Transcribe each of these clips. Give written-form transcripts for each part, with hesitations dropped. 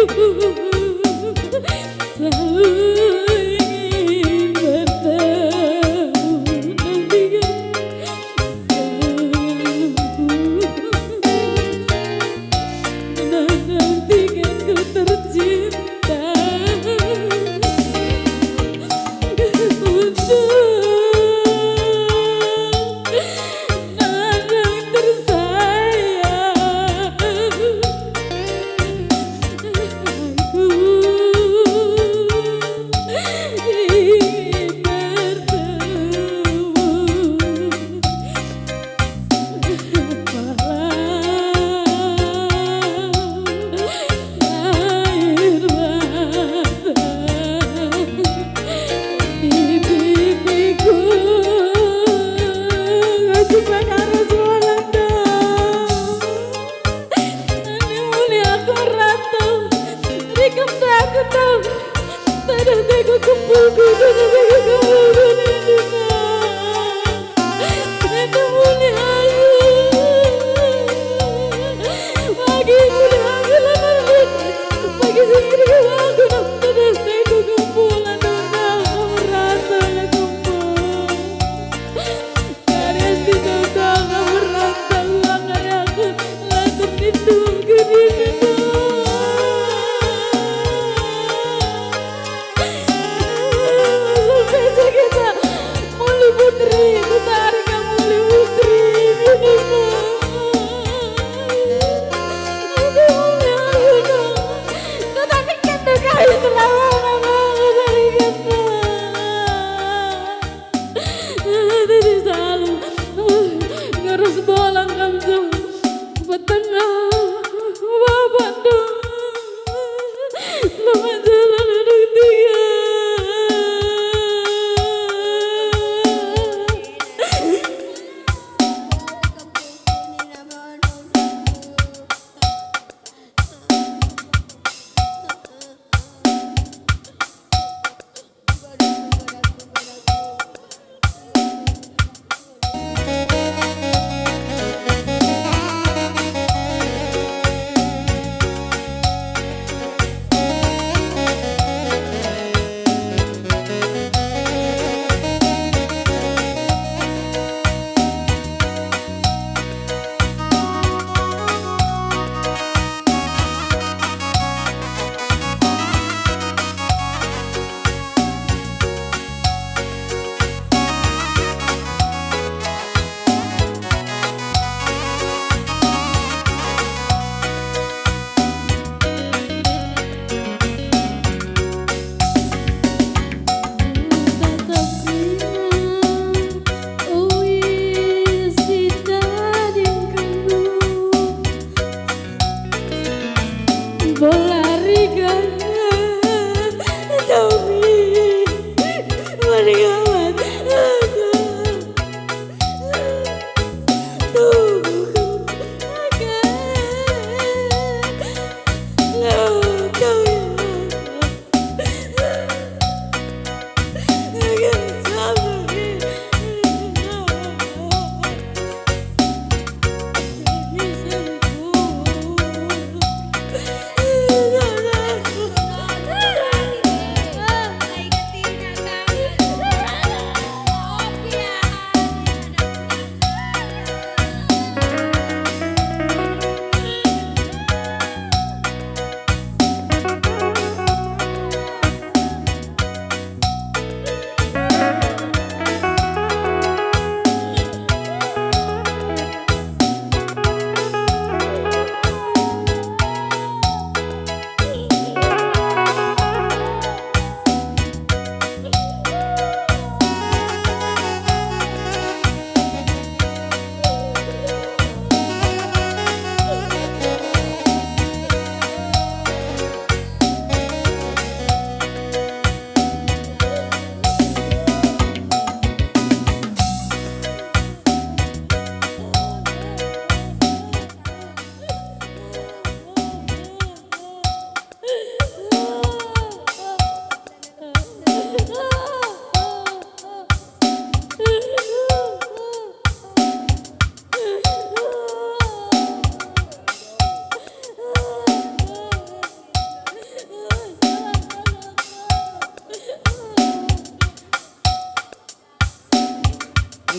Karya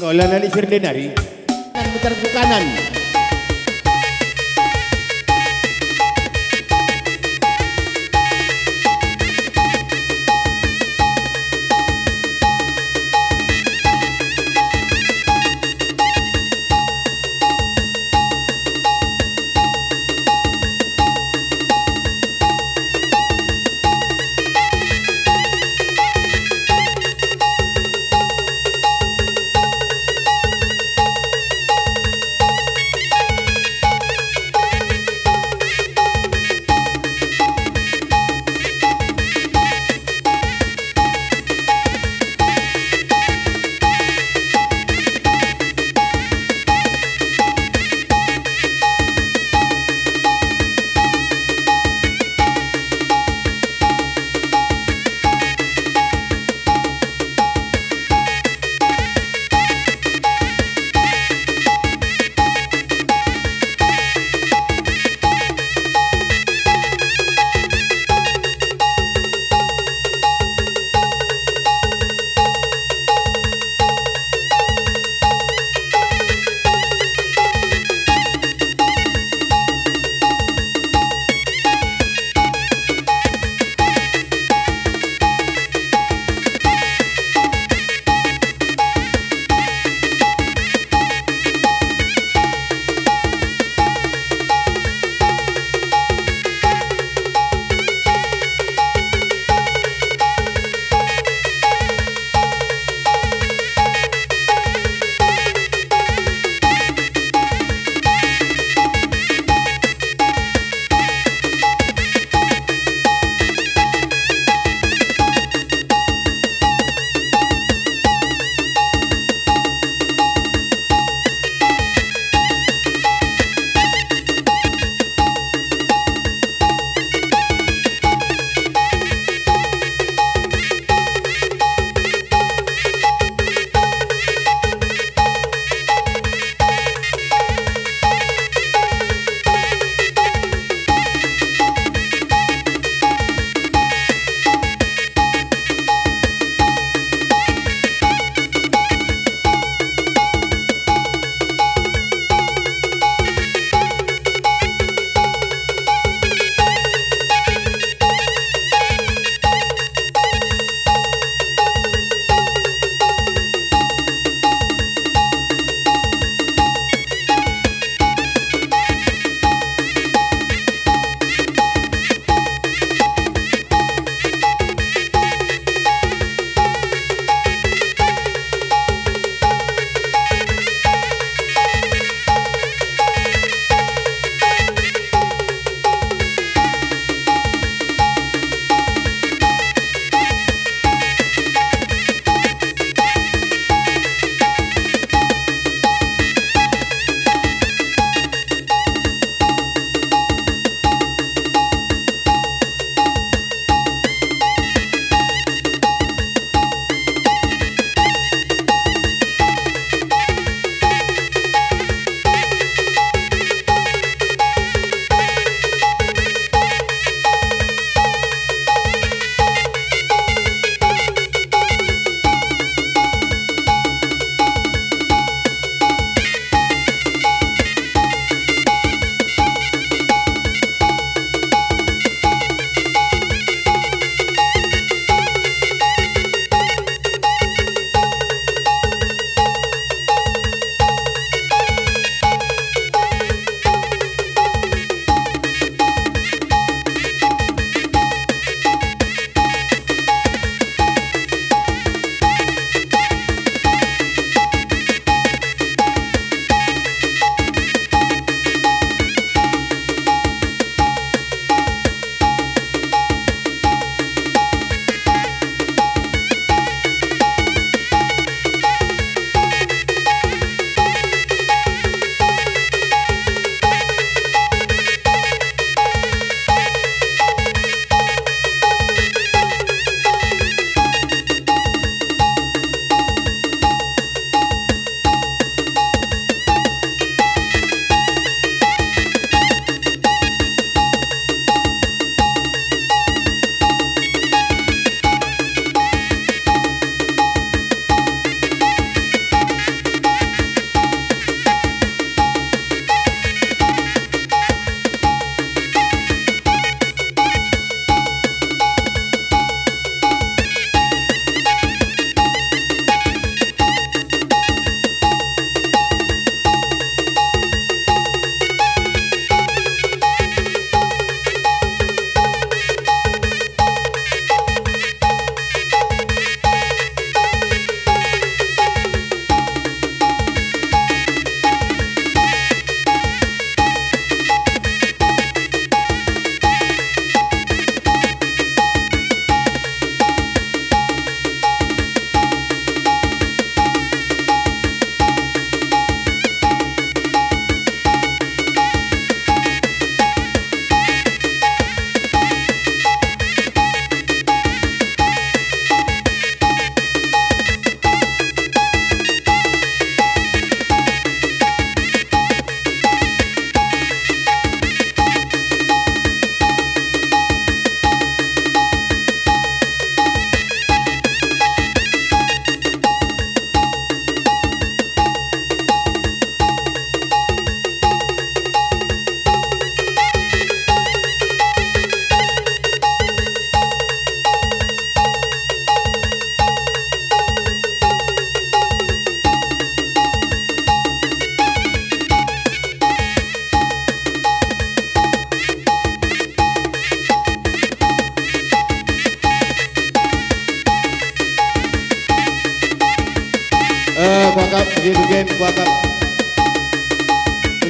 Sekolah Nani Sirdenari dan putar ke kanan.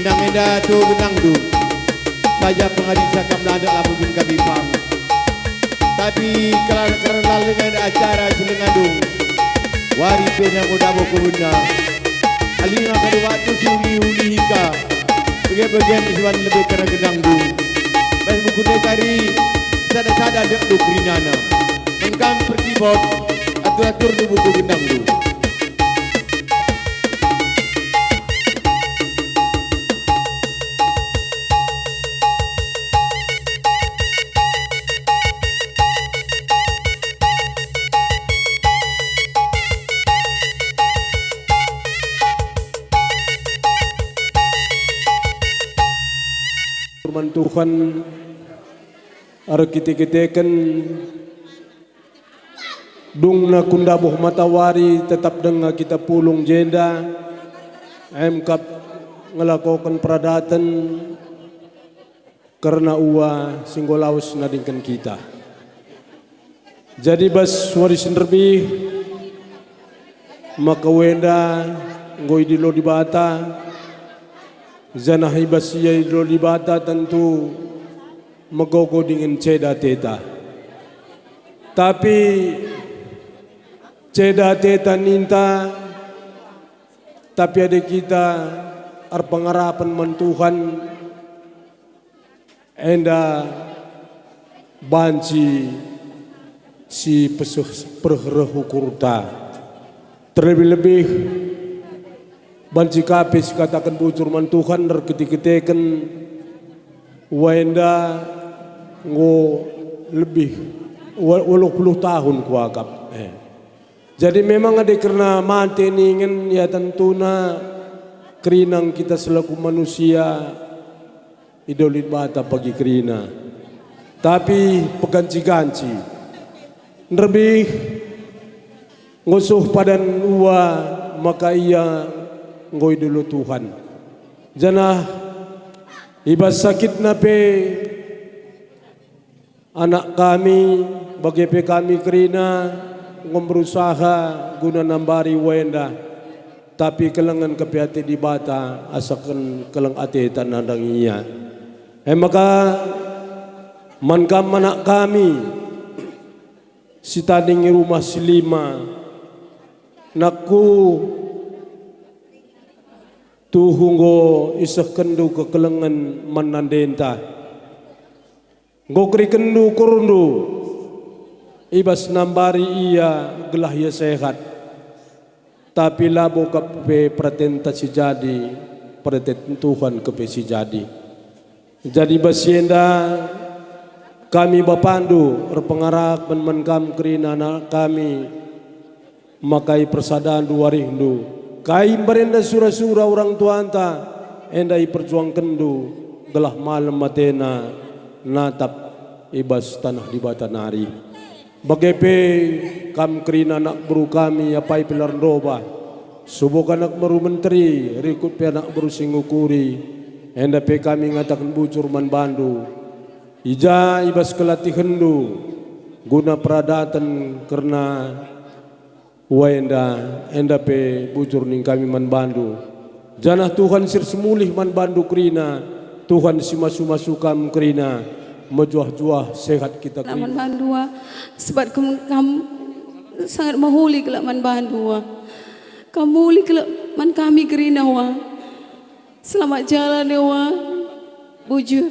Pinamenda tu genang du. Saja pengadil sakam landak labu bin kabipang. Tapi kerana dengan acara Selengandung. Wari pena kodabo kubunda. Alinga kada waktu si uli hika. Bagian isuan lebih kerana genang du. Bas buku nekari sada dek du kerinana. Mengkam pertibot atur du buku genang du. Tuhan ar kiti-kiteken dung na kundabuh matawari tetap denga kita pulung jenda emkap ngelakokan peradatan karena uwa singgolaus nadingkan kita. Jadi bas waris nerbi maka wenda ngoi dilo di bata zanah ibasiya idro libata tentu megogo dengan ceda teta. Tapi ceda teta ninta tapi ada kita ar pengarapan mentuhan enda banci si pesuh perhukurta terlebih-lebih banci kapis katakan bujur mantuhan dar ketik-ketikan wenda ngo lebih 80 tahun kuakap. Jadi memang ada karena mati ingin ya tentuna kerinang kita selaku manusia idolit bata pagi kerina. Tapi peganci-ganci lebih ngusuh padan uwa maka ia ngoi dulu Tuhan. Janah ibas sakit nape anak kami bagi kami kerina berusaha guna nambari wenda. Tapi kelengan kepiati di bata asakan keleng ate tanandang iya. Maka mankam anak kami si tading rumah silima naku tuhunggo isah kendu kekelengan manandenta ngokri kendu kurundu ibas nambari iya gelah ya sehat tapi labo kape pratenta si jadi praten Tuhan kepe si jadi basienda kami bapandu berpengarak menkam kerina anak kami makai persadaan dua rindu kai berenda sura-sura orang tuanta endai perjuang kendu gelah malam matena natap ibas tanah di batanari bagepe kam kerina nak beru kami apai pilar doba subuk anak beru menteri rikut pe anak beru singukuri enda pe kami ngatakan bucur man bandu ija ibas kelati hendu guna peradatan karena wenda enda pe bujur ning kami man bandu janah Tuhan sir semulih man bandu kerina Tuhan si masu kam kerina mejuah-juah sehat kita kerina man bandua sebab kamu sangat mahuli kelak man bandua kamu uli kelak man kami kerina wa selamat jalan ya wa bujur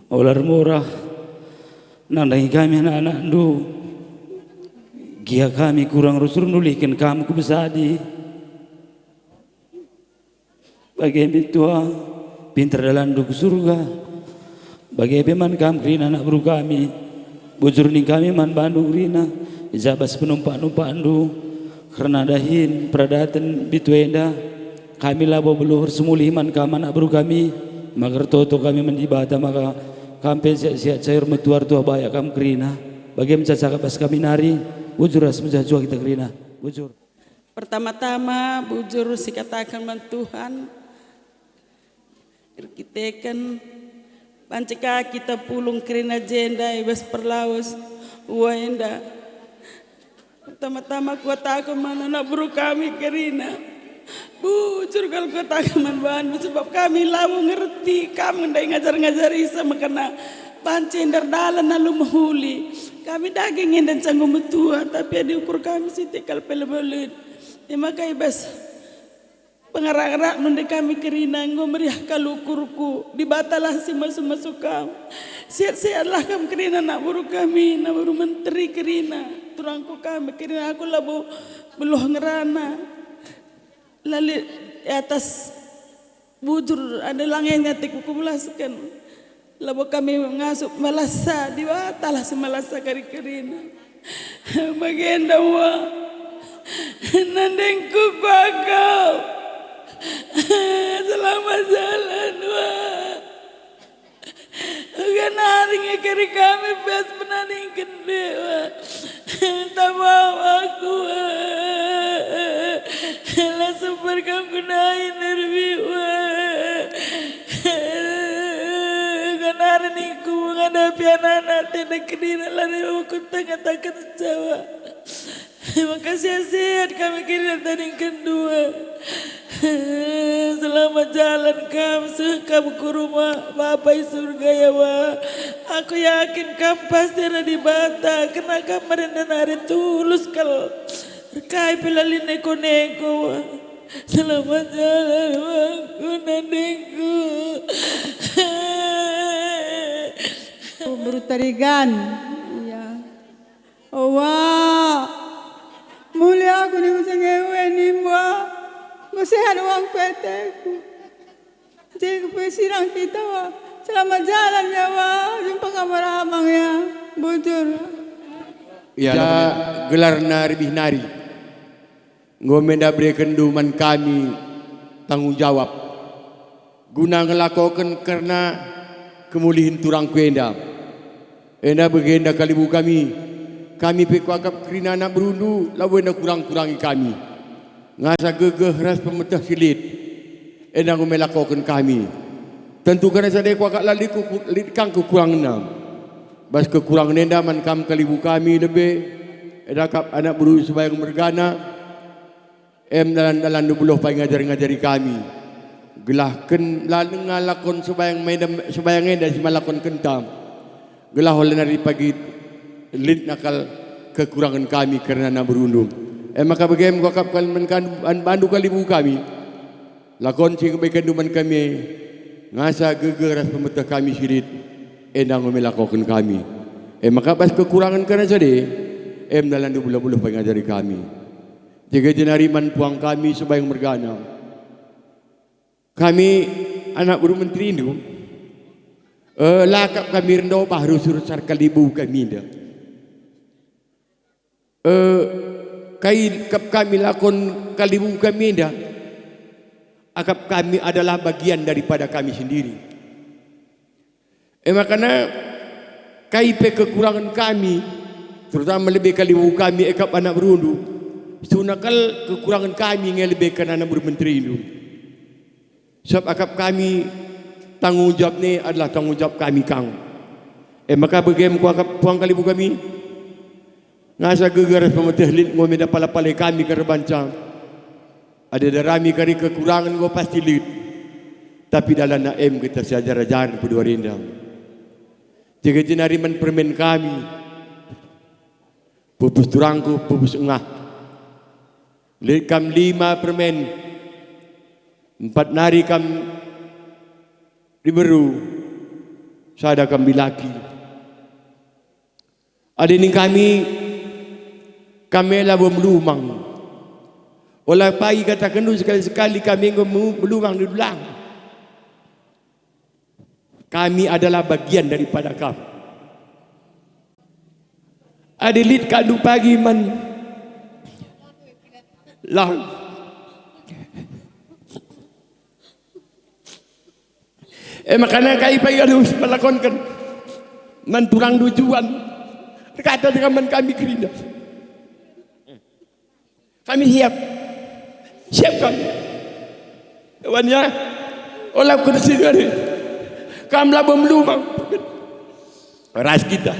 olar murah nandangi kami anak-anak du gia kami kurang rusur nulikan kamu kubesadi bagi tua pintar dalam du surga bagi man kam krina anak buru kami bujur ning kami man bandu krina ijabas penumpak-numpak du karena dahin peradatan bituenda kami labo beluhur semulih man kam anak buru kami magar toto kami mendibata maka kampen siap-siap cair metuar tua bayak kam kerina bagi mencaca pas kami nari bujur ras menjajua kita kerina bujur pertama-tama bujur si katakan man Tuhan kita kan pancika kita pulung kerina jenda ibas perlaus wenda Pertama-tama kota aku mana anak buru kami Karina. Bujur kalau kota kaman Bandung sebab kami lalu ngerti kamu ndak ngajar-ngajari sama karena pancen dalan lalu mahuli. Kami dagingin dan sanggup tua tapi diukur kami siti kal pelebelit. Ya makai bas pengarang-arang nunde kami Karina ngomeriah kalukurku dibatalah si masuk-masuk kamu. Sihat-sihatlah kamu Karina nak buru kami nak buru menteri Karina. Turangku kami Karina aku labu beluh ngerana. Lalu di atas bujur ada langenya tiku kubelaskan. Lalu kami ngasup malasa diwatalah semalasa kari-karina. Bagian dawa nandengku kau selamat jalan wa. Agan haringnya kari kami bias penanding gede wa. Tak mau aku lah super kamu naik nervi wa. Kanar niku menghadapi anak-anak tidak kedina lari aku tengah-tengah Jawa. Makasih sehat kami kira tadi kedua. Selamat jalan kamu ke rumah Bapak surga ya wa. Aku yakin kamu pasti ada di bata karena kemarin dan hari tulus kalau rekai pelalin neko-neko. Selamat jalan aku nandengku. Bertarigan, iya. Wah, mulia aku ni usang ewe ni mbak. Masehan uang peteku. Jadi pesirang kita wah. Selamat jalan ya wah. Jumpa kamar abang ya. Bujur. Ya gelar nari nari. Ngomenda berikan duman kami tanggung jawab. Guna ngelakokan karena kemulihin turang kuenda. Enda begenda kalibu kami. Kami pekuakap kerina anak berundu. Lalu enda kurang-kurangi kami. Ngasa gegeh ras pemetah silit. Enda ngomelakokan kami. Tentu kerana saya kuakak lali kang kekurangan enam. Bas kekurangan enda man kam kalibu kami lebih. Enda kap anak berundu sebayang mergana. Dalam 20 pai ngajari kami. Gelahkan lalu ngalakon sebayang enda si malakon kentam. Gelah oleh dari pagi lid nakal kekurangan kami kerana nak berundung. Maka bagaimana kuakap kalian bandu kalibu kami. Lakon si kebaikan duman kami. Ngasa gegeras pemetah kami sirit. Endang memelakokan kami. Maka pas kekurangan kerana sedih. Dalam 20 pai ngajari kami. Jika jenariman puang kami sebayang mergana. Kami anak buru menteri itu. Lakap kami rendah baru suruh sarkalibu kami dah. Kap kami lakon kalibu kami dah. Akap kami adalah bagian daripada kami sendiri. Makanya KIP kekurangan kami, terutama lebih kalibu kami akap anak berundu. Sunakal kekurangan kami yang lebih kan anak bermenteri itu. Sebab akap kami tanggung jawab ni adalah tanggung jawab kami kang. Maka bagaimana kuakap puang kalibu kami. Ngasa gegaras pemetih lid ngomenda pala-pala kami ke rebancang. Ada darami kari kekurangan gua pasti lid. Tapi dalam naem kita seajar-ajar berdua rindang. Jika jenariman permen kami. Pupus turangku, pupus engah. Lid kam 5 permen. 4 nari kam diberu. Sada kam bilaki. Ada ni kami lah bermelumang. Olah pagi katakan dulu sekali-sekali kami bermelumang di belang. Kami adalah bagian daripada kamu. Ada lid kadu pagi man. Lang. Makanya kami pagi harus melakonkan. Menturang tujuan. Kata dengan man kami kerindah. Kami siap. Siap kami. Kawannya. Olah kursi dari. Kami lah bermelumang. Ras kita.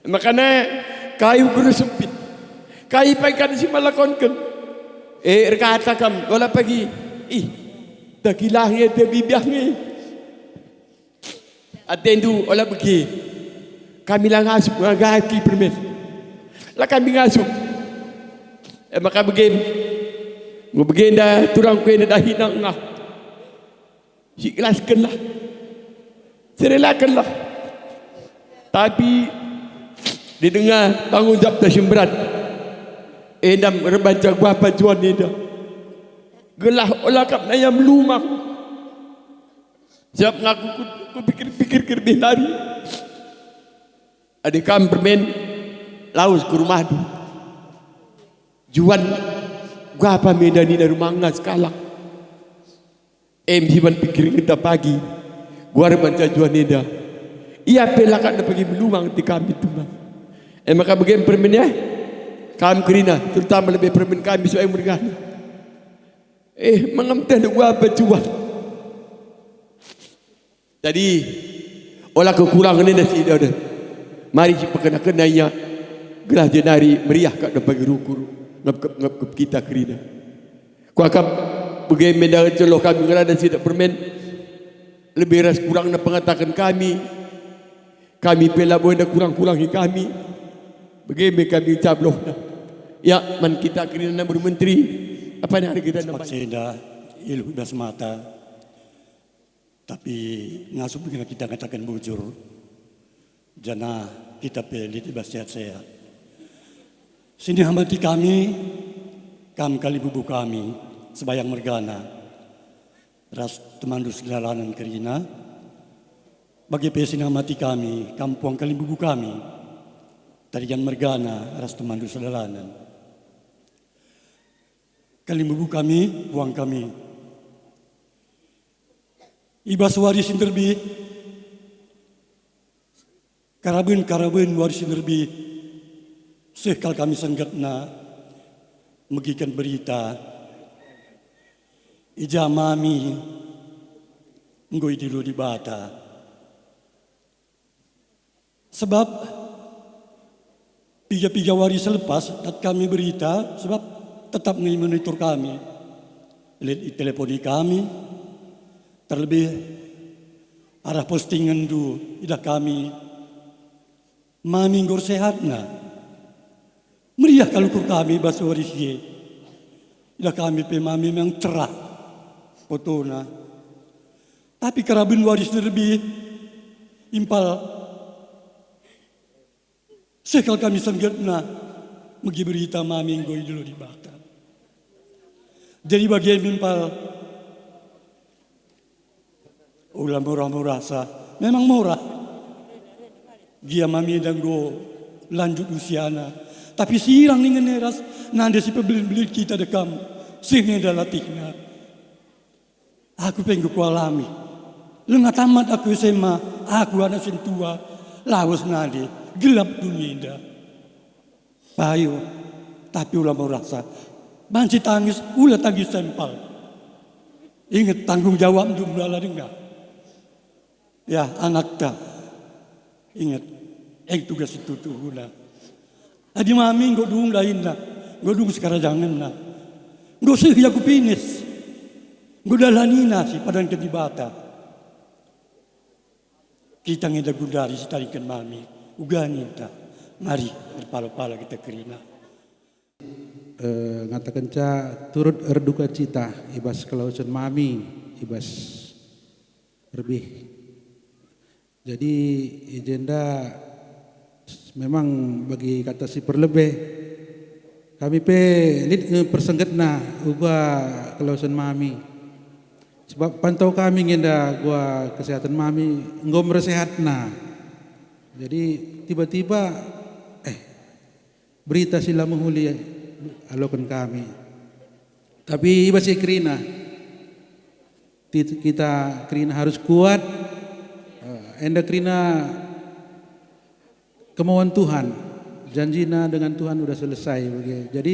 Makanya kayu kurus sempit. Kai paikan si malakon kan. Rekata kam wala pagi. Dakilah te bibiah ni. Atendu wala pagi. Kami lang asup ngagaki permen. Lah kami ngasup. Maka begin. Ngobegin dah turang kuih dah hinang ngah. Ikhlaskanlah. Serelakanlah. Tapi didengar tanggungjawab dah berat. Endam rebaca guapa juan ni dah. Gelah olah kap nayam lumah. Siap ngaku ku pikir-pikir kerbih lari. Ada kam permen laus ke rumah tu. Juan guapa medani dari rumah ngas kalah. Hiban pikir kita pagi. Gua rebaca juan ni dah. Ia pelakat dah pergi melumang di kami tu. Maka bagaimana permen ya? Kami kerina, terutama lebih permen kami soal yang mereka. Mengambil gua berjuang. Jadi, olah kekurangan ini dah tidak ada. Mari kita kena ia gelah jenari meriah kat depan guru-guru ngap kita kerina. Ku akan bagaimana celoh kami kerana tidak permen lebih ras kurang nak pengatakan kami pela boleh kurang-kurangi kami. Bagaimana kami ucap loh. Ya, man kita kerana bermenteri. Apa yang hari kita nampak? Saya ilu dah semata. Tapi ngasup dengan kita katakan bujur. Jana kita pilih tiba sehat-sehat. Sini hambati kami kali bubu kami sebayang mergana. Ras temandu segalanan kerina. Bagi pesin hambati kami, kampung kali bubu kami. Tarian mergana, ras temandu segalanan. Kali bubu kami, buang kami. Ibas warisin terbi. Karabun warisin terbi. Sekal kami senggat na megikan berita. Ija mami ngoi dulu di bata. Sebab piga waris selepas dat kami berita sebab tetap monitor kami. Lihat teleponi kami. Terlebih arah postingan du idah kami mami ngor sehat na. Meriah kalau kami bahasa waris ye. Idah kami pe mami memang cerah foto na. Tapi karabun waris lebih impal sekal kami senggat na megi berita mami ngoi dulu di bata. Jadi bagian impal ulah murah-murah sah. Memang murah. Dia mami dan go lanjut usiana. Tapi sirang dengan neras. Nanda si pembeli-beli kita dekam. Sini dah latihna. Aku pengen ku alami. Lengat tamat aku SMA. Aku anak sentua. Lawas nadi. Gelap dunia indah. Payo. Tapi ulah murah sah. Banci tangis. Ulah tangis sempal. Ingat tanggung jawab jumlah dengar. Ya anak tak ingat tugas itu tu guna. Adi mami nggo dung lain lah, nggo dung sekarang jangan lah, nggo sih aku pinis, nggo dalanina si padang kedibata. Kita ngeda gundari si tarikan mami, uganin ta, mari berpala-pala kita kerina. Ngatakan ca turut erduka cita ibas kelausan mami ibas lebih. Jadi agenda memang bagi kata si perlebih kami pe lid persenggetna uga kelausan mami sebab pantau kami ngenda gua kesehatan mami ngom resehatna. Jadi tiba-tiba berita sila menghuli alokan kami. Tapi basi kerina kita kerina harus kuat. Enda kerina kemauan Tuhan, janjina dengan Tuhan sudah selesai. Jadi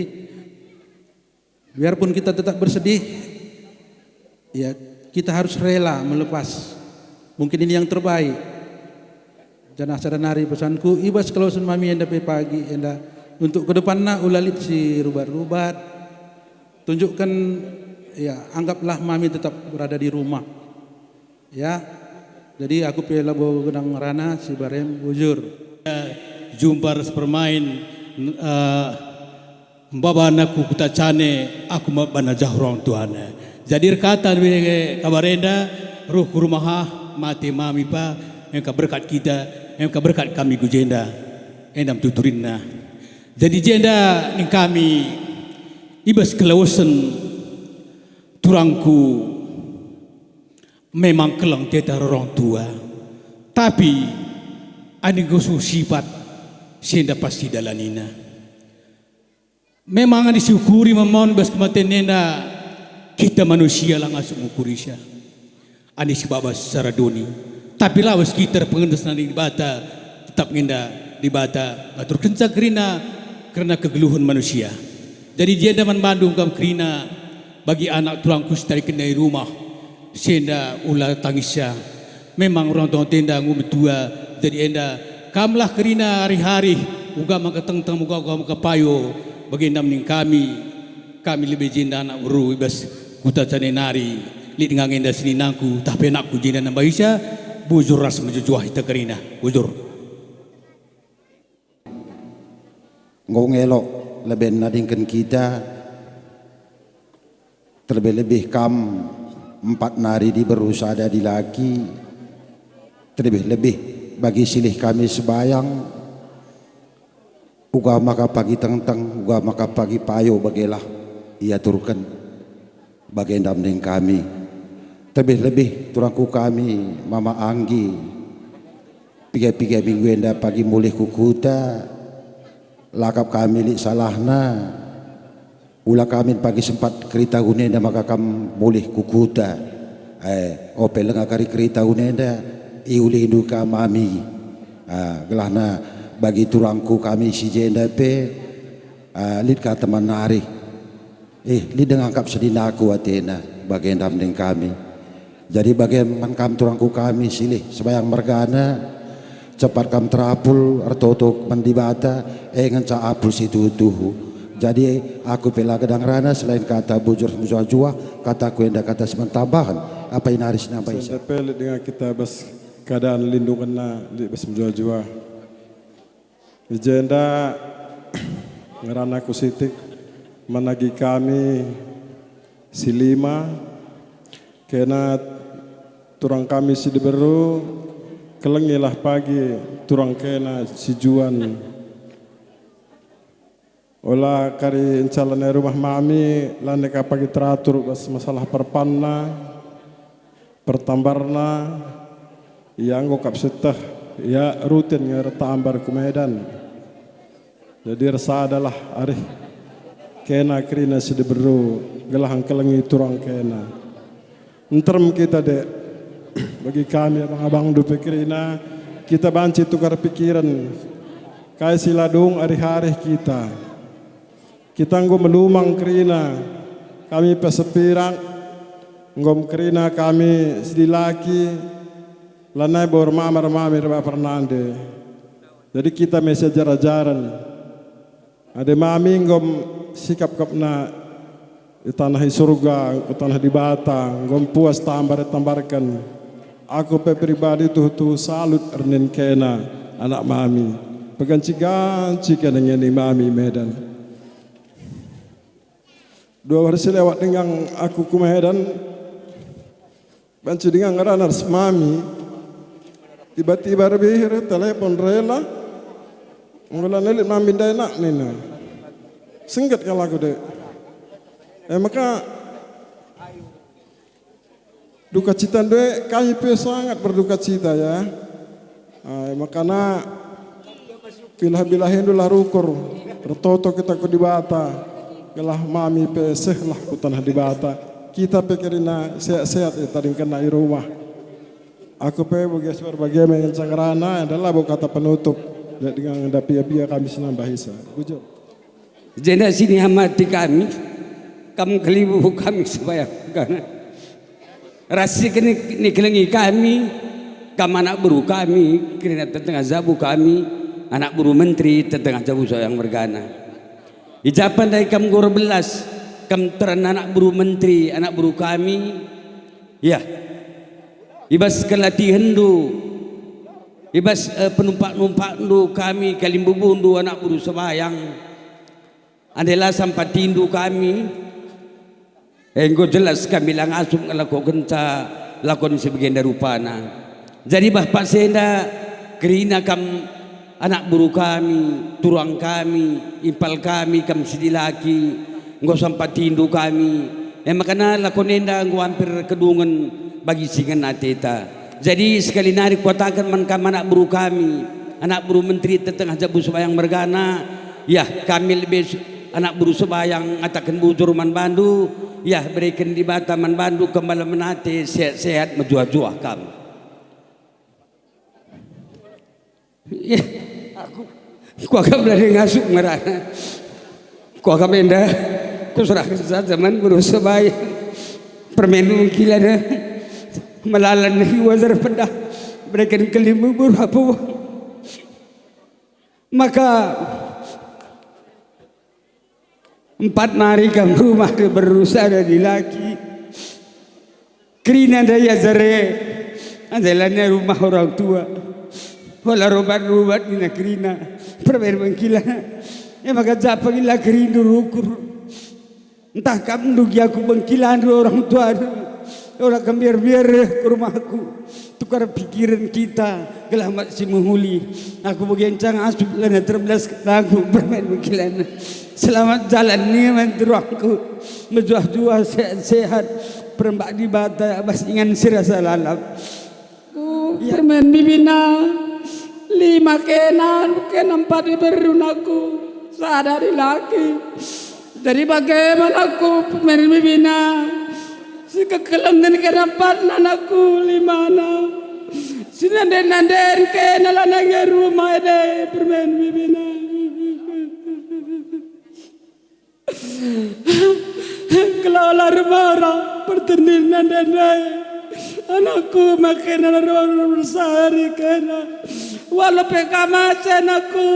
biarpun kita tetap bersedih, ya kita harus rela melepas. Mungkin ini yang terbaik. Jangan sadanari pesanku, ibas kalau mami enda pe pagi, enda Untuk ke depanna ulalit si rubat-rubat. Tunjukkan ya, anggaplah mami tetap berada di rumah. Ya. Jadi aku pilih lagu gedang rana si barem bujur. Jumpa permain mbabana ku kutacane aku mabana jahrong tuana. Jadi kata kabarenda ruh rumah mati mami pa yang berkat kita yang berkat kami gujenda endam tuturinna. Jadi jenda ning kami ibas kelausan turangku memang kelang tiada orang tua, tapi ada gosu sifat senda pasti dalanina. Memang disyukuri memon bas kematian nenda kita manusia lang asuk mukuri siya. Ani si babas secara doni, tapi lawas kita pengendas nani di bata tetap ngenda di bata ngatur kencang karena kegeluhan manusia. Jadi jenda man Bandung kam kerina bagi anak tulangku dari kenai rumah. Senda ulah tangisnya. Memang orang tua tenda ngumetua jadi enda kamlah kerina hari-hari uga maka tengteng uga maka payo bagi namning kami lebih jenda anak uru ibas kuta cane nari li dengan enda sini nangku tapi anakku jenda nambah isya bujur ras mejujuah ita kerina bujur ngelok lebih nadingkan kita terlebih-lebih kam 4 nari di berusaha ada di laki terlebih-lebih bagi silih kami sebayang uga maka pagi tengteng uga maka pagi payo bagilah ia turkan bagi damdeng kami terlebih-lebih turangku kami Mama Anggi piga-piga minggu enda pagi mulih kukuta lakap kami li salahna ulah kami pagi sempat kerita gunenda maka kam boleh kukuta opel ngakari kerita gunenda iuli induka mami gelahna bagi turangku kami si jenda pe lid ka teman nari lid ngangkap sedinaku atena bagian damdeng kami jadi bagian kam turangku kami silih sebayang mergana cepat kam terapul artotok mandibata nganca apul situ tuhu. Jadi aku pela gedang rana selain kata bujur jua kata ku enda kata sementambahan apa yang haris nampai saya pelit dengan kita bas keadaan lindungan na di bas jua jenda ngerana ku sitik menagi kami silima kena turang kami si diberu kelengilah pagi turang kena si juan olah kari encalane rumah mami lane ka pagi teratur bas masalah perpanna pertambarna yang ngokap setah ya rutin ngertambar ke Medan jadi rasa adalah arih kena kerina sidiberu gelahang kelengi turang kena enterm kita dek bagi kami abang-abang dupe kerina kita banci tukar pikiran kai siladung hari-hari kita ngom melumang kerina kami pesepirang ngom kerina kami sedilaki lanai bor mamar-mamir ba pernande jadi kita mesti ajar-ajaran ada mami ngom sikap kapna di tanah surga ke tanah di bata ngom puas tambarkan aku pribadi tuh salut ernen kena anak mami peganci-ganci kena ngeni mami Medan 2 hari lewat dengan aku ke Medan bantu dengan ngeranar semami tiba-tiba lebih telepon rela ngulan nelit mami dah nak nina senggat kalau aku dek maka duka cita dek kami pe sangat berduka cita ya makanya bilah-bilah hendulah rukur bertoto kita ke di bata gelah mami peseh lah ku tanah di bata kita pikirina sehat-sehat tadi kena di rumah aku pe bagas berbagai yang cangrana adalah kata penutup dengan dapia-pia kami senang bahisa bujur jenda sini hamati kami kamu kelibu kami supaya karena rasi kini kelengi kami kam anak buru kami kerana tengah zabu kami anak buru menteri tetengah jauh yang mergana. Ijapan dari kam gor belas kam teran anak buru menteri anak buru kami ya ibas kelatihan du ibas penumpak-numpak du kami kalimbubundu anak buru sebayang adalah sampai tindu kami engko jelas kami lang asum ngelako genta lakon sebagian dari rupana jadi bapak senda kerina kam anak buru kami, turang kami, impal kami, kam sidilaki, nggo sampai tindu kami. Makanya lakonenda nggo hampir kedungan bagi singan nateta. Jadi sekali nari kuatakan man kam anak buru kami, anak buru menteri tetengah jabu sebayang mergana, ya kami lebih anak buru sebayang atakan bujur man bandu, ya berikan di bata man bandu kembali menate sehat-sehat menjuah-juah kami. Ya, aku agak berani ngasuk merana. Aku agak benda. Aku serahkan saat zaman berusaha baik. Permen gila dah. Melalan wazar pedah. Berikan kelima berapa. Maka 4 hari kamu rumah berusaha dari laki. Kerina daya zare. Adalah rumah orang tua. Wala rubat-rubat ni nakrina perber bangkila ya maka japa gila kerindu rukur entah kamu dugi aku bangkilan orang tua orang kam biar ke rumahku tukar pikiran kita gelamat si menghuli aku begencang asup lana terbelas lagu permen bangkilan selamat jalan ni menteruangku menjuah-juah sehat perembak di bata bas ingan sirasa lalap permen bibina 5 kenan 4 berunaku sadari laki dari bagaimana aku pemain bibina si kekelangan keempat anakku 5 si nanden kenalan lagi rumah deh pemain bibina kelola rumah orang pertandingan nanden anakku makin orang bersari kena walau pekamacan aku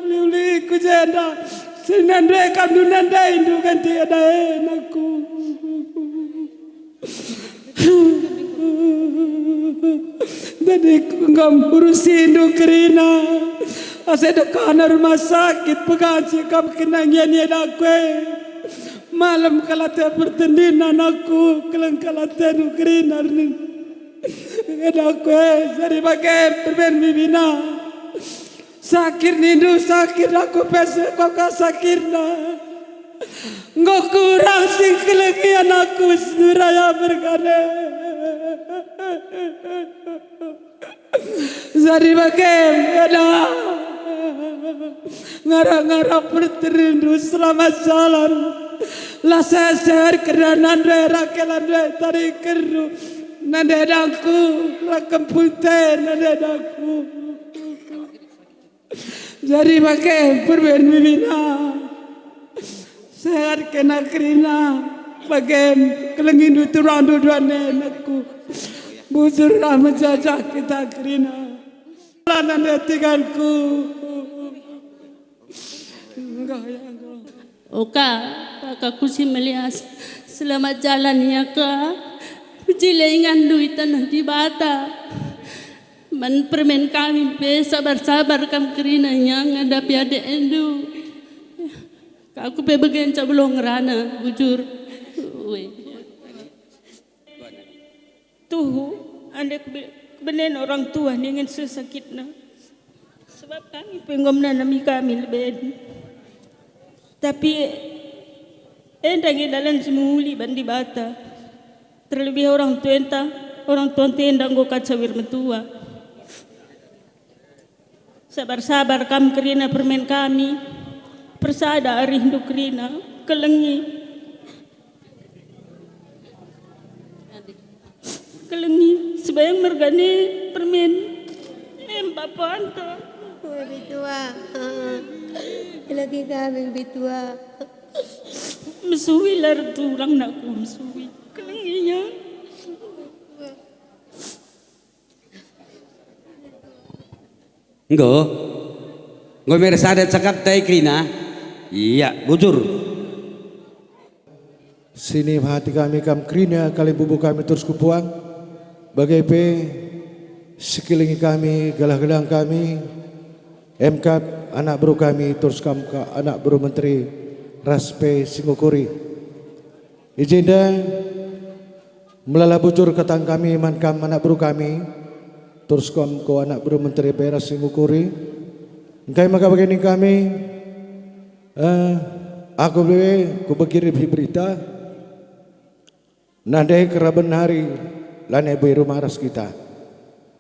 liuli ku jenda sinandai kamu nandai indu ganti ada aku jadi ngam urusi indu kerina asal dekana rumah sakit pegaji kam kenangian ya aku malam kalate pertandingan aku kelang kalate nu kerina ni aku jadi bagai perben bibina sakit nindu sakit aku pese kok sakitna ngok kurang sing kelegian aku suraya berkane jadi bagai ada ngarang-ngarang berterindu selamat jalan lah seser kedanan rakelan tarik keru nadadaku rakam putih nadadaku jadi pakai perben bibina sehat kena kerina pakai kelengin turang duduan aku bujur rahmat jajah kita kerina lanan tinggalku Oka kakakku si Melias selamat jalan ya kak Jilengan duitan di bata man permen kami pe sabar-sabar kam kerina yang ngadapi ade endu aku pe begenca belum ngerana bujur tuh anda kebenen orang tua dengan sesakitna sebab kami pengomna nami kami lebih tapi endangi dalam semuli bandi bata terlebih orang tua tenda nggo kacawir metua sabar-sabar kam kerina permen kami persada rindu kerina kelengi sebayang mergani permen bapa anta bitua lagi kami bitua mesuwi lar tulang nakku mesuwi kelenginya Engko Ngomer sada cakap tay krina. Iya, bujur. Sini hati kami kam krina kali bubu kami terus kupuang. Bagai pe sekilingi kami galah-galang kami. MK anak bro kami terus kam anak bro menteri Raspe Singokuri. Izinda melala bujur ketang kami mankam anak bro kami terus kam ko anak bro menteri Peras Singokuri. Engkai maka begini kami aku boleh ku berkirim berita nandai keraban hari lanai biru maras kita.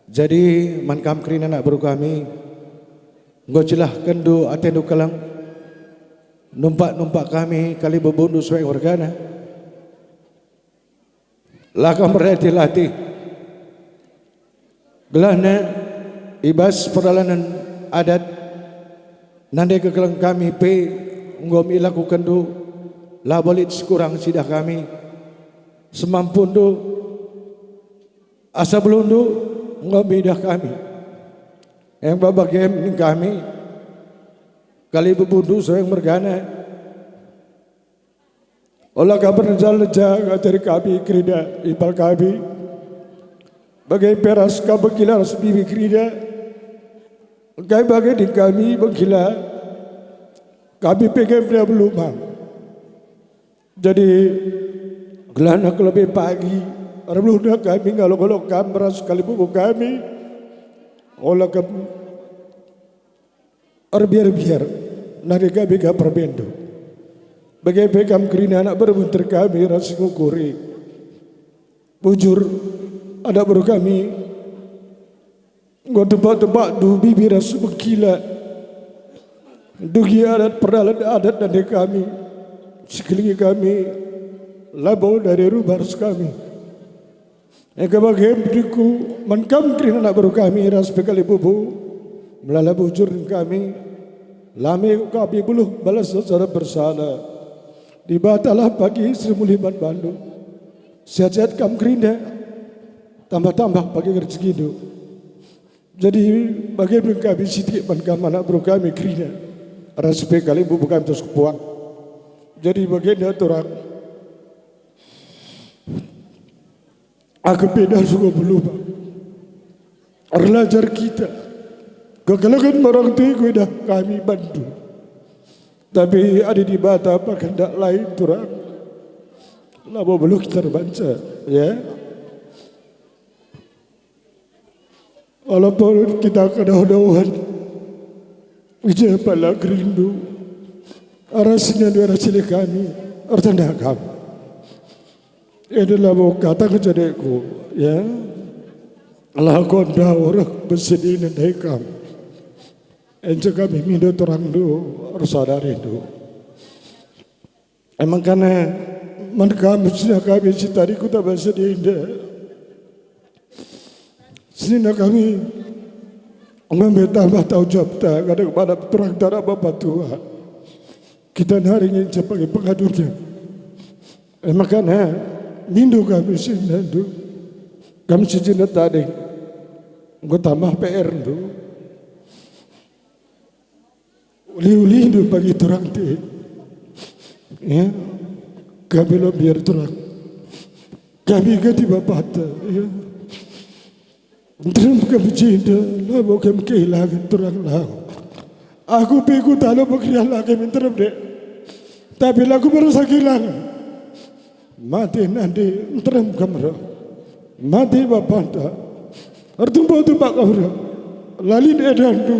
Jadi mankam krin anak bro kami ngocelah kendu atendu kalang numpak kami kali bebundu sebagai wargana lakam berhati latih gelahna ibas perjalanan adat nandai ke kalang kami pe ngom ilaku kendu labolit sekurang sidah kami semampundu asa belundu ngom idah kami yang babagian kami kali bebundu sayang mergana olah kabar leja dari kami krida ipal kami bagai peras kabegila bibi krida kai bagai di kami begila kami pengen dia belum jadi gelana lebih pagi orang belum kami kalau kami beras kali bubu kami olah kami biar nari kami gak perbendo bagai pekam kerina anak berbunter kami rasi ngukuri bujur anak baru kami ngau tebak-tebak du bibir rasi berkila dugi adat perdalan adat dari kami sekeliling kami labau dari rubaras kami yang kebagian beriku mankam kerina anak baru kami ras bekali bubu melala bujur kami lami kami buluh balas secara bersalah dibatalah pagi Sri Muliman Bandung sehat-sehat kam kerina tambah-tambah pagi rezeki itu jadi bagian kami sidik mankam anak baru kami kerina ras bekali bubu kami terus kepuang jadi bagian dia orang aku beda juga belum belajar kita kegalakan orang tua dah kami bantu tapi ada di bata apa kehendak lain turang lama belum kita baca ya walaupun kita kedahuan ujian pala kerindu arasnya dua rasile kami artanda kami ini adalah kata kejadianku, ya. Allah konda orang bersedih nandai kami. Enca kami minta orang do, saudara do. Emang karena mereka mesti kami cita di kota bersedih indah. Sehingga kami mengambil tambah tahu jawab tak ada kepada terang darah Bapak Tua. Kita hari ini sebagai pengadunya. Emang karena mindu kami sini tu, kami sini tadi, gua tambah PR tu, uli tu bagi terang tu, ya, kami lo biar terang, kami ganti bapak tu, ya, terus kami cinta, lalu kami kehilangan terang lah, aku pikir tak lo berkhianat lagi minta deh, tapi aku merasa kehilangan. Mati nanti terang kamera, mati bapak tak, artumpu tu pak kamera, lalin edan tu,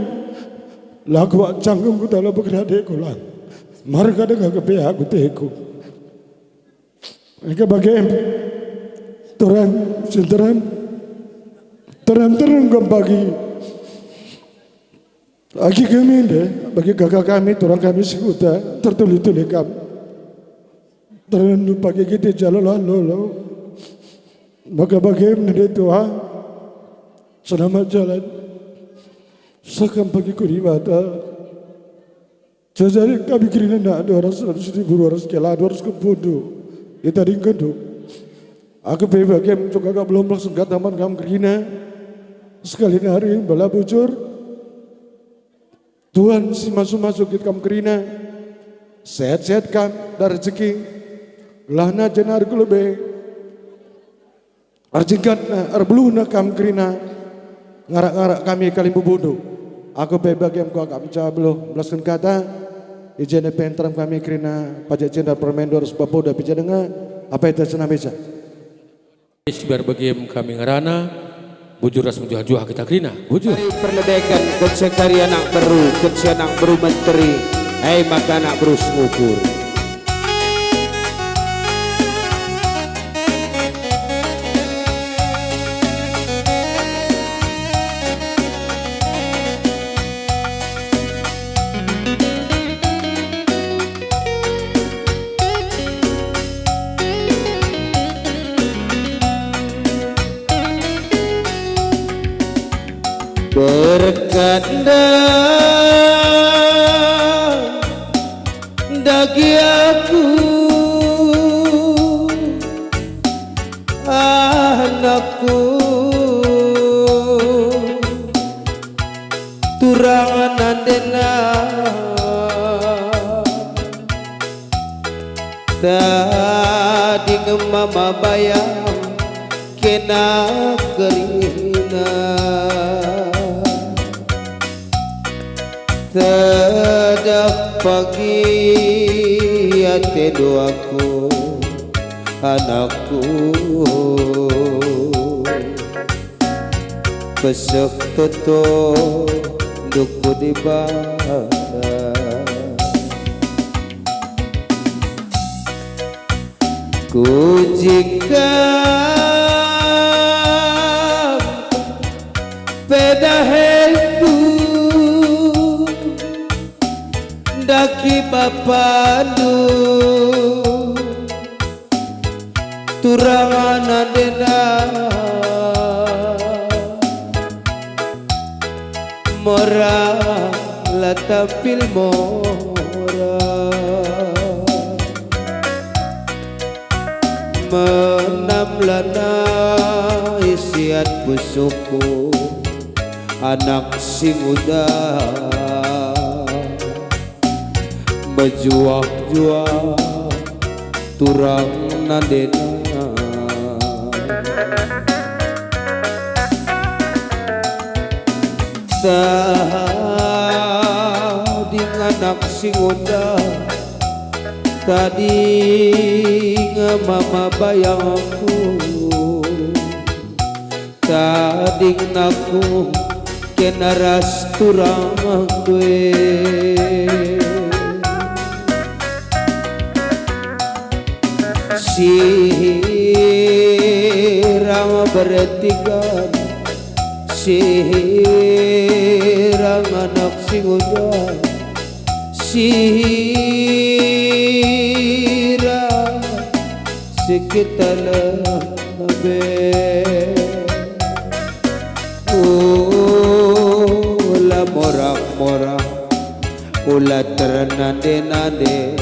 lagu canggung kita lo berkena dekulan, marga dengan kepia aku teku, mereka bagian terang senteran, terang kembali, lagi kami deh, bagi kakak kami, terang kami sekuta, tertulis kami. Terlalu pagi kita jalan lalu, maka bagaimana dia Tuhan selamat jalan. Sekam pagi kuribata, jadi kami kira nak 200,000 kela 200 kepundu, kita ringkadu. Aku pergi bagaimana juga kau belum langsung kataman kamu kira sekali hari bala bujur, Tuhan si masuk-masuk kita kam kerina, sehat-sehat kam dar rezeki, lahna jenar kulebe, arjingkatna arbeluna kam kerina, ngarak-ngarak kami kalim bubudu. Aku bagian ku agak mencablo belaskan kata, ijene pentram kami kerina pajak cendar permendor sebapoda pijak dengar apa itu senang bisa. Biar bagian kami ngarana, bujur ras menjual-jual kita kerina, bujur. Mari perlebekan kecekari anak baru, kecek anak baru menteri, maka anak baru sengukur. Berkandang dagi aku anakku turangan andena tadi ngemama bayang kena kerina Tedak pagi ate doaku anakku besok toto duku di bawah ku jika pedaheku daki bapandu turangan adena mora latapil mora menam lana isiat pusuku anak sing udah berjuang-juang turang nadena tadi anak sing unda tadi ngemama bayangku tadi naku kena ras turang gue sirang bertiga sirang anak sing udah sirang sekitar lebih ula morak-morak ula ternade-nade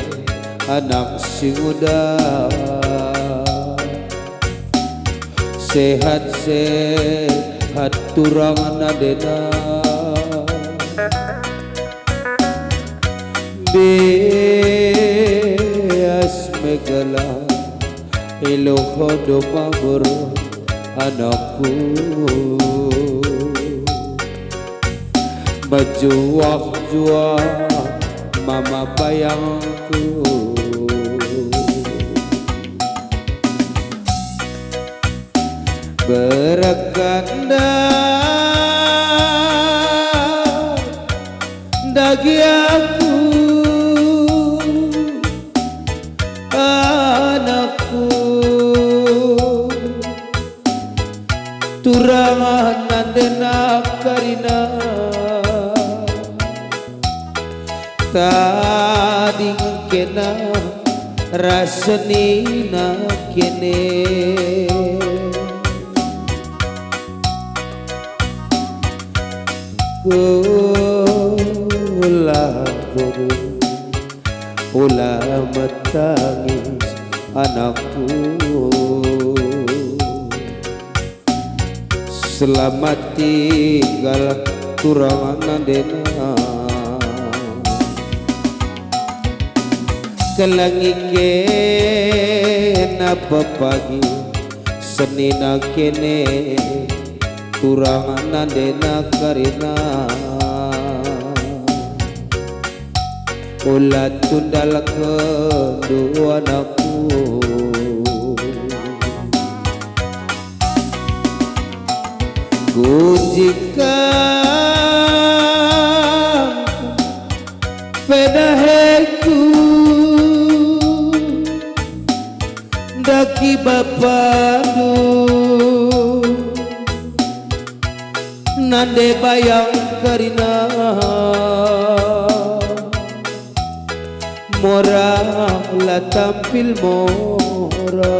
anak sing udah sehat-sehat turangan adena beas megala ilohodo mabur anakku berjuang-juang mama bayangku berkandang dagi aku anakku turangan andena karina tadi kena rasenina kene ulah metangis anakku selamat tinggal turangan adena kelangike napa pagi senina kene turangan nandena karina ulat tundal kedua anakku kunjikan pedaheku daki bapadu nande bayang karina mora la tampil mora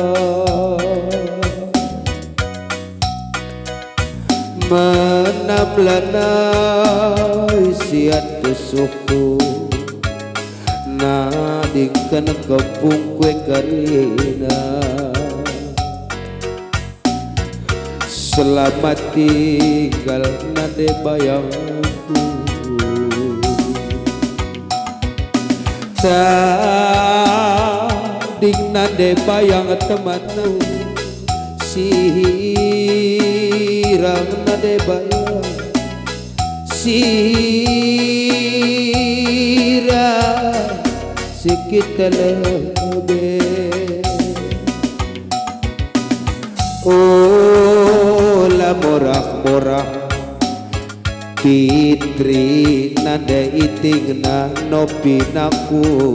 menamlanai siat suku nadingkan kepung kue karina selamat tinggal nade bayangku tading nade bayang temanku sirang nade bayang sirang sikit lebih oh la morak-morak Fitri nanda itingna nopinaku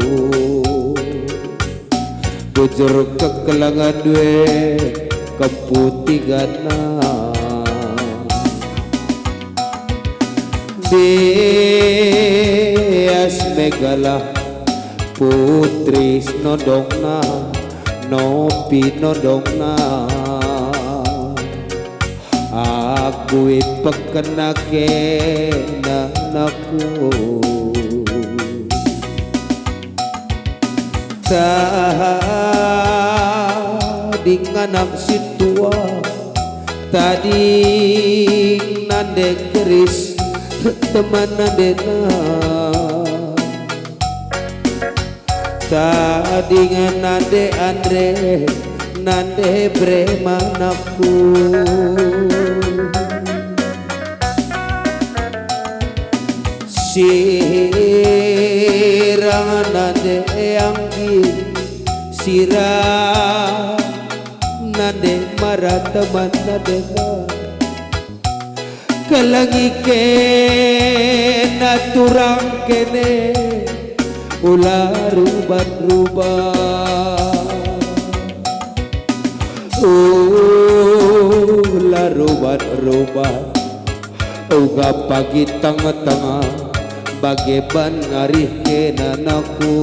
bujur kekelangan due keputigana bias megala putri nodongna nopi nodongna aku ipekenake nanaku tading anak situa tading nande keris teman nandena tading nande andre nande bremanaku sirang nande anggi sirang nande marataman nadena kelangike naturang kene ulah rubat-rubat ulah rubat-rubat uga pagi tengah-tengah bageban ngarih kenanaku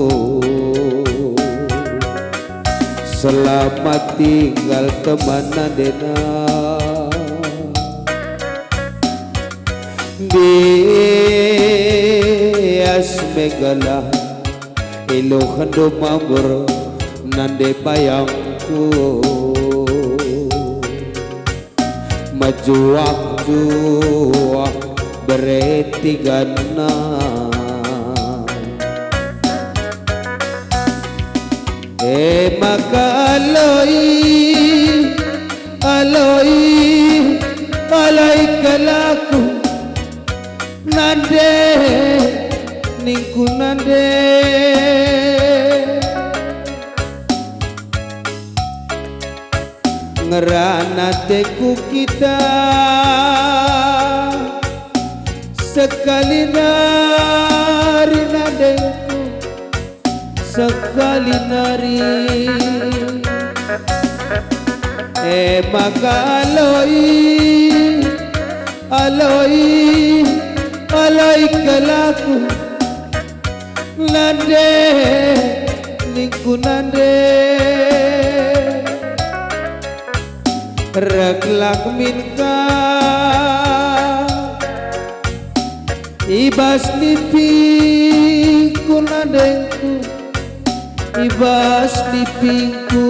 selamat tinggal teman nadena bias megala iluhan dumabur nande bayangku majuak-juak beretigana maka aloi kalaku nande ningku nande ngerana teku kita sekali nari nadeku sekali nari maka aloi kalaku nande ningku nande reglak minka ibas nipingku nadengku ibas nipingku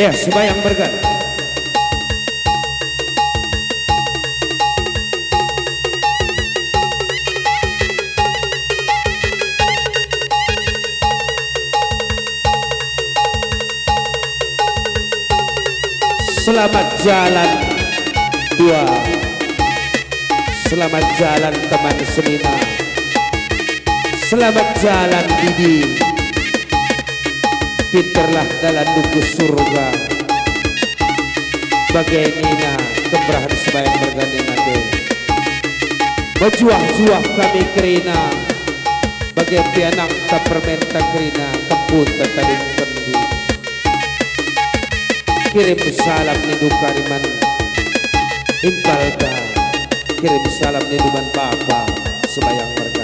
Ya, sembahyang bergana. Selamat jalan dua, selamat jalan teman Senina, selamat jalan Didi, pinterlah dalam duku surga, bagai Nina kemerahan sembahyang bergandengan deh, berjuah-juah kami kerina, bagai pianang kapermenta kerina, kebun tertarik pendu. Kirim salam nindu kariman Impalda, kirim salam ninduman Bapa sembahyang bergandengan.